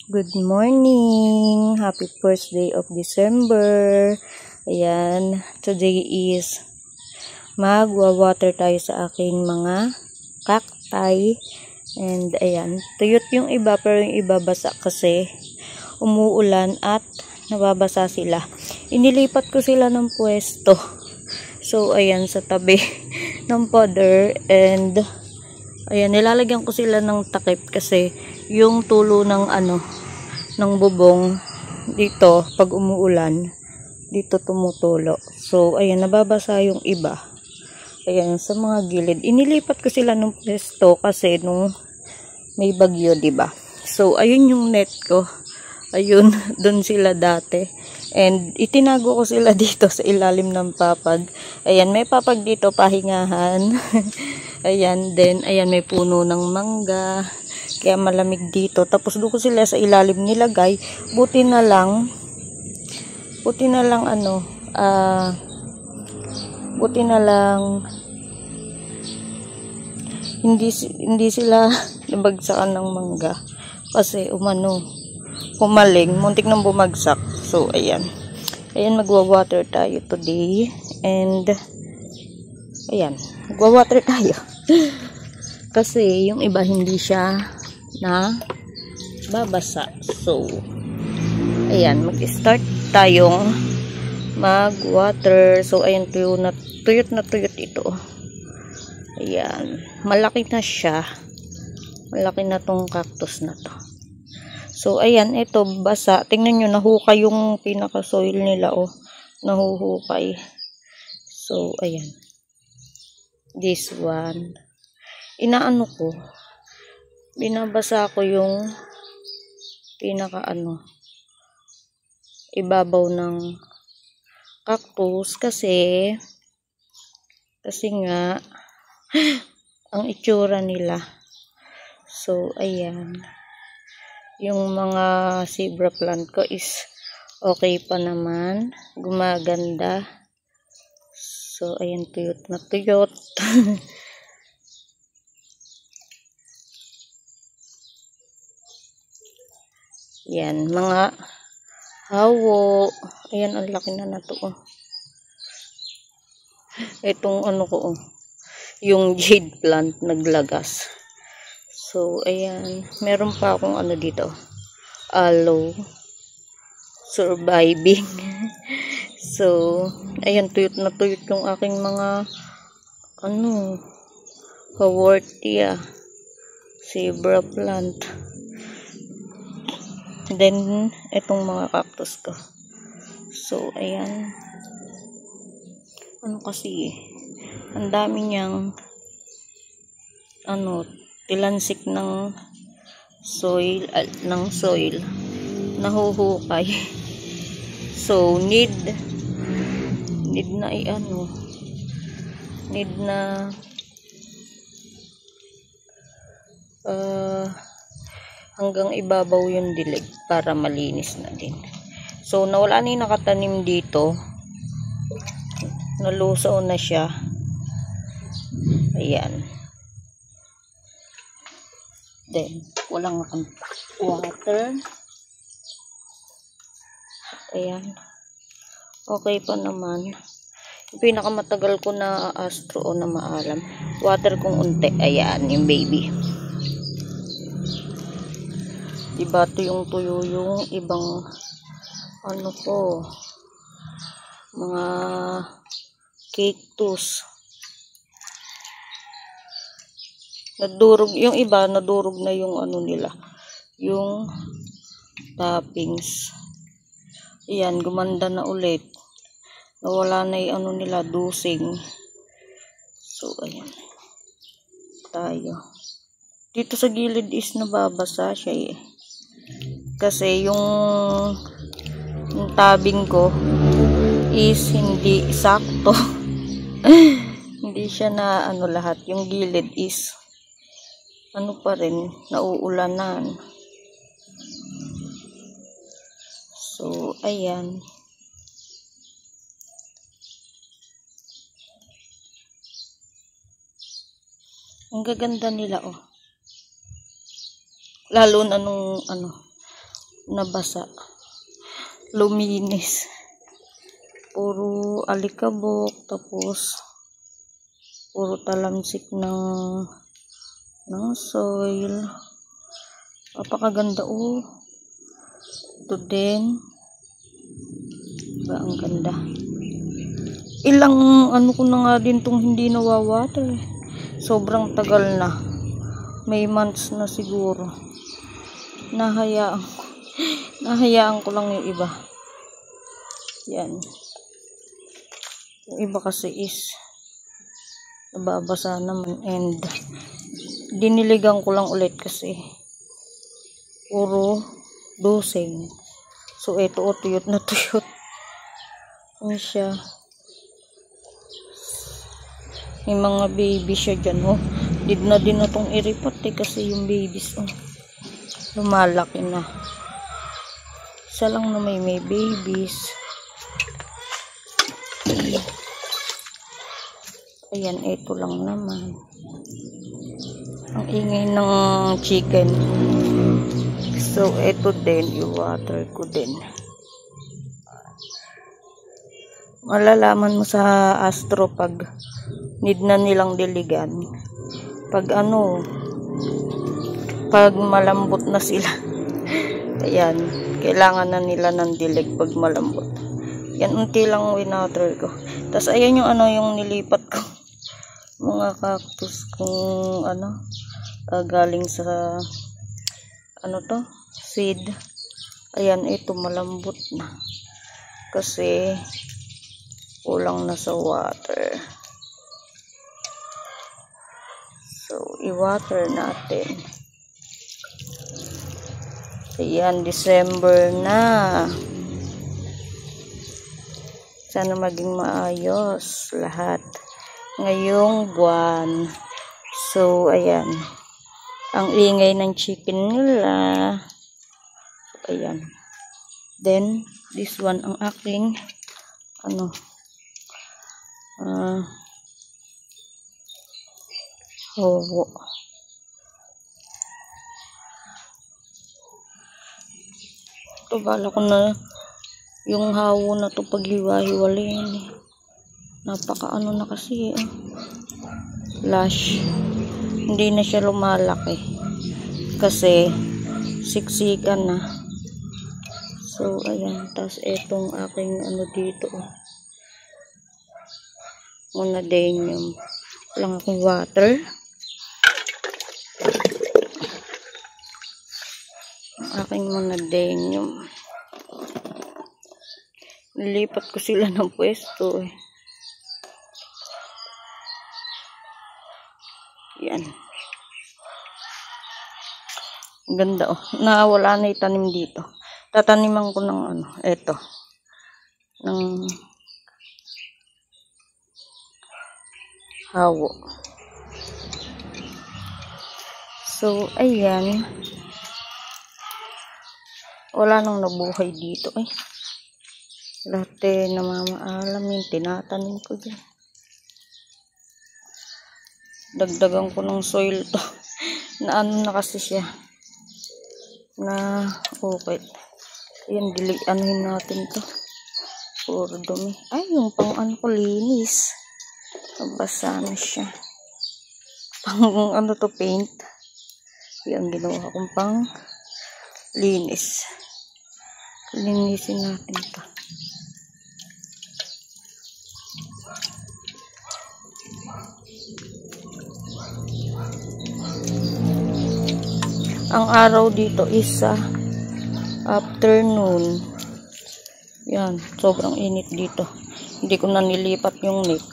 Good morning! Happy first day of December! Ayan, today is magwa-water tayo sa aking mga cacti. And ayan, tuyot yung iba pero yung iba basa kasi umuulan at nababasa sila. Inilipat ko sila ng pwesto. So ayan, sa tabi ng pader and ayan, nilalagyan ko sila ng takip kasi yung tulo ng ng bubong dito pag umuulan dito tumutulo. So ayan, nababasa yung iba. Ayan, sa mga gilid. Inilipat ko sila ng pwesto kasi nung may bagyo, 'di ba? So ayun yung net ko. Ayun, doon sila dati. And itinago ko sila dito sa ilalim ng papag. Ayan, may papag dito, pahingahan. Ayan, then, ayan, may puno ng mangga. Kaya malamig dito. Tapos doon ko sila sa ilalim nilagay. Buti na lang hindi sila nabagsakan ng mangga. Kasi pumaling, muntik nang bumagsak. So, ayan. Ayan, magwa-water tayo today. And, ayan, magwa-water tayo. Kasi, yung iba hindi siya na babasa. So, ayan, mag-start tayong mag-water. So, ayan, tuyot na tuyot ito. Ayan, malaki na siya. Malaki na tong cactus na to. So, ayan, ito, basa. Tingnan nyo, nahukay yung pinaka-soil nila, oh. Nahuhukay. So, ayan. This one. Binabasa ko yung ibabaw ng cactus kasi nga, ang itsura nila. So, ayan. Yung mga zebra plant ko is okay pa naman. Gumaganda. So, ayan, tuyot na tuyot. Yan, mga hawo. Ayan, ang laki na to. Oh. Itong yung jade plant naglagas. So, ayan. Meron pa akong dito. Aloe. Surviving. So, ayan. Tuyot na tuyot yung aking mga haworthia. Zebra plant. Then, itong mga cactus ko. So, ayan. Kasi, ang dami niyang tilansik ng soil, nahuhukay. So, need na hanggang ibabaw yung dilig para malinis na din. So, nawala na yung nakatanim dito. Nalusaw na siya. Ayan. Then, walang water. Ayan. Okay pa naman. Yung pinakamatagal ko na astro o na maalam. Water kong unti. Ayan, yung baby. Diba tuyo yung ibang mga cactus. Yung iba nadurog na yung nila, yung toppings. Ayan, gumanda na ulit. Nawala na yung nila, dusing. So, ayan. Tayo. Dito sa gilid is nababasa siya eh. Kasi yung tabing ko is hindi sakto. Hindi siya na lahat. Yung gilid is pa rin, nauulanan. So, ayan. Ang gaganda nila, oh. Lalo na nung nabasa. Luminis. Puro alikabok, tapos puro talamsik ng soil. Napakaganda oh. Ito din. Diba, ang ganda. Ilang ano ko na nga din tong hindi nawawater. Sobrang tagal na. May months na siguro. Nahayaan ko lang yung iba. Yan. Yung iba kasi is nababasa naman, and diniligan ko lang ulit kasi puro dosing. So ito o, tuyot na tuyot. Ano siya? May mga baby siya dyan oh. Did na din na itong iripat kasi yung babies oh, lumalaki na. Isa lang na may babies. Ayan, ito lang naman. Ang ingay ng chicken. So, ito din, i-water ko din. Malalaman mo sa Astro pag need na nilang diligan. Pag pag malambot na sila. Ayan, kailangan na nila ng dilig pag malambot. Yan, unti lang winater ko. Tapos, ayan yung yung nilipat ko. Mga cactus kung galing sa seed. Ayan, ito malambot na kasi kulang na sa water. So i-water natin. Ayan, December na. Sana maging maayos lahat ngayong buwan. So, ayan. Ang ingay ng chicken nila. Ayan. Then, this one, ang aking, hawo. Ito, bala ko na yung hawo na to paghiwa-hiwalayin. Napaka na kasi lush. Hindi na siya lumalaki kasi siksikan na. So ayan, tas etong aking dito monadenium. Walang akong water. Ang aking monadenium, nilipat ko sila ng pwesto Yan. Ganda nawala na itanim dito. Tataniman ko ng eto. Ng hawo. So, ayan. Wala nang nabuhay dito Lahat namamaalam yung tinatanim ko dyan. Dagdagan ko ng soil to. Na na kasi siya. Na okay. Ayan, anuhin natin to. Puro dumi. Ay, yung pang ko linis. Nabasa na siya. Pang to, paint. Yan, ginawa kong pang linis. Linisin natin to. Ang araw dito is afternoon. Yan, sobrang init dito. Hindi ko na nilipat yung net.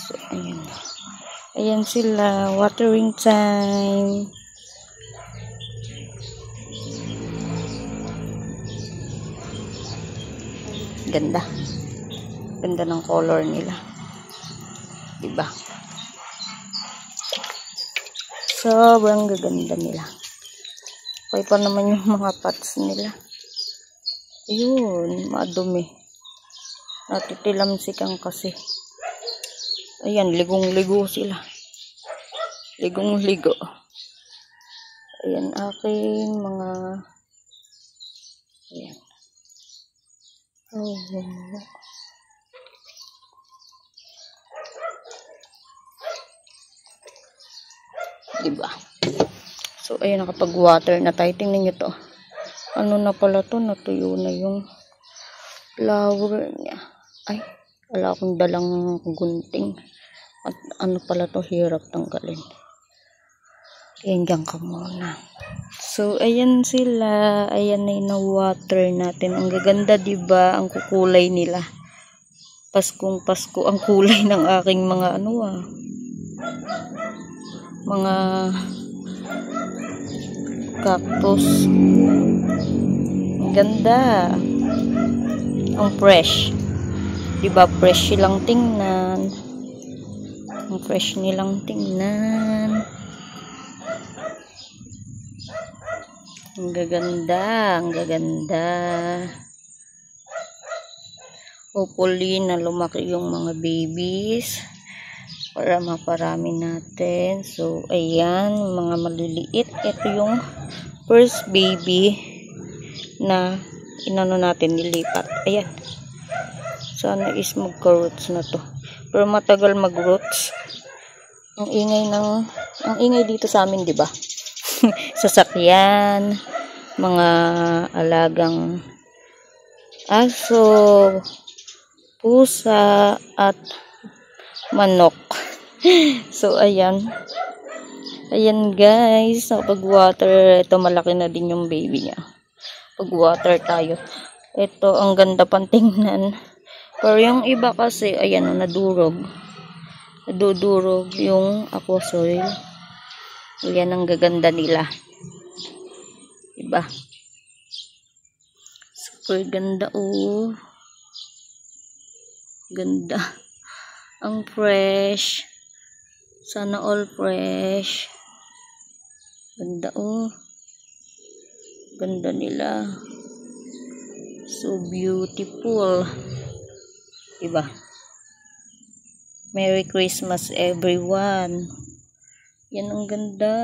So, ayan. Ayan sila, watering time. Ganda. Ganda ng color nila. Diba? Sobrang gaganda nila. Okay pa naman yung mga pots nila. Ayun, madumi. Natitilamsikan kasi. Ayan, ligong-ligo sila. Ligong-ligo. Ayan aking mga ayan. Oh. Diba? So, ayan, nakapag-water na tayo. Tingnan nyo to. Ano na pala to? Natuyo na yung flower niya. Ay, wala akong dalang gunting. At ano pala to? Hirap tanggalin. Hanggang ka muna. So, ayan sila. Ayan na yung water natin. Ang gaganda, diba? Ang kukulay nila. Paskong Pasko ang kulay ng aking mga mga cactus. Ang ganda. Ang fresh. Diba fresh silang tingnan. Ang fresh nilang tingnan. Ang gaganda. Ang gaganda. Hopefully na lumaki yung mga babies. Para maparami natin. So, ayan, mga maliliit. Ito yung first baby na inano natin, nilipat. Ayan. Sana is magka-roots na to. Pero matagal mag-roots. Ang ingay dito sa amin, 'di ba? Sasakyan, mga alagang aso, pusa, at manok. So, ayan. Ayan, guys. Pag-water, ito malaki na din yung baby niya. Pag-water tayo. Ito, ang ganda pang tingnan. Pero yung iba kasi, ayan, nadurog. Nadudurog yung aqua soil. Ayan, ang gaganda nila. Diba? Super ganda, oh. Ganda. Ang fresh. Sana all fresh. Ganda, oh. Ganda nila. So beautiful. Diba? Merry Christmas, everyone. Yan ang ganda.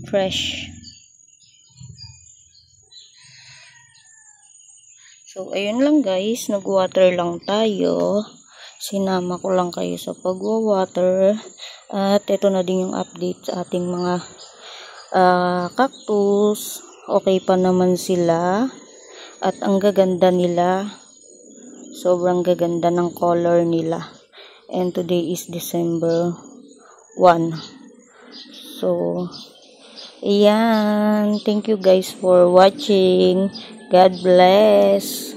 Fresh. So, ayun lang guys. Nag-water lang tayo. Sinama ko lang kayo sa pag-water. At ito na din yung update sa ating mga cactus. Okay pa naman sila. At ang gaganda nila. Sobrang gaganda ng color nila. And today is December 1. So, ayan. Thank you guys for watching. God bless.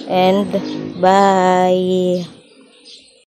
And bye.